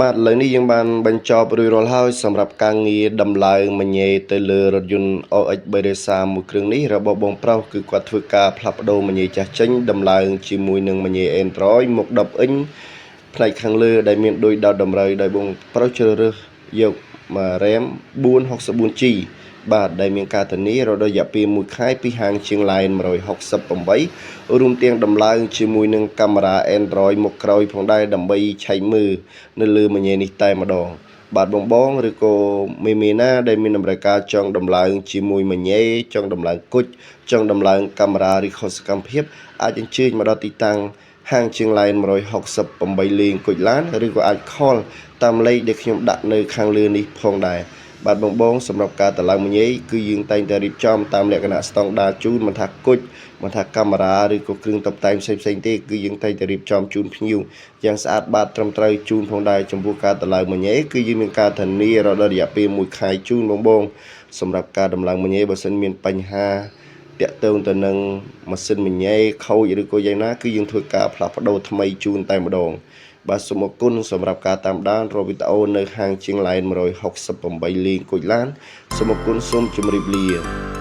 បាទឥឡូវនេះយើងបានបញ្ចប់រួចរាល់ហើយសម្រាប់ការងារដំឡើងមញ៉េទៅលើរថយន្ត OX 330មួយគ្រឿងនេះរបស់បងប្រុសគឺគាត់ធ្វើការផ្លាស់ប្ដូរមញ៉េចាស់ចេញដំឡើងជាមួយនឹងមញ៉េ Android មុខ 10 អ៊ិញផ្នែកខាងលើដែលមានដូចដោតតម្រូវដោយបងប្រុសជ្រើសរើសយកមក RAM 464G បាទដែលមានការធានារយៈរយៈពេល1ខែពីហាងជាង Line 168រួមទាំងដំឡើងជាមួយនឹងកាមេរ៉ា Android មុខក្រោយផងដែរដើម្បីឆែកមើលនៅលើមញ៉េនេះតែម្ដងបាទបងឬក៏មេណាដែលមានតម្រូវការចង់ដំឡើងជាមួយមញ៉េចង់ដំឡើងគុជចង់ដំឡើងកាមេរ៉ាឬខុសកម្មភាពអាចអញ្ជើញមកដល់ទីតាំងហាងជាង Line 168លេងគុជឡានឬក៏អាចខលតាមលេខដែលខ្ញុំដាក់នៅខាងលើនេះផងដែរបាទបងសម្រាប់ការតម្លើងមញ៉េគឺយើងតែងតែរៀបចំតាមលក្ខណៈស្តង់ដារជូនមិនថាគុជមិនថាកាមេរ៉ាឬក៏គ្រឿងតុបតែងផ្សេងទេគឺយើងតែងតែរៀបចំជូនភ្ញៀវយ៉ាងស្អាតបាតត្រឹមត្រូវជូនផងដែរចំពោះការតម្លើងមញ៉េគឺយើងមានការធានារយៈពេល1ខែជូនបងសម្រាប់ការតម្លើងមញ៉េបើសិនមានបញ្ហាតាក់ទងទៅនឹងម៉ាស៊ីនមញ៉េខូចឬក៏យ៉ាងណាគឺយើងធ្វើការផ្លាស់ប្ដូរថ្មីជូនតែម្ដងបាទសូមអរគុណសម្រាប់ការតាមដានរកវីដេអូនៅហាងជាង Line 168លេងគុជឡានសូមអរគុណសូមជម្រាបលា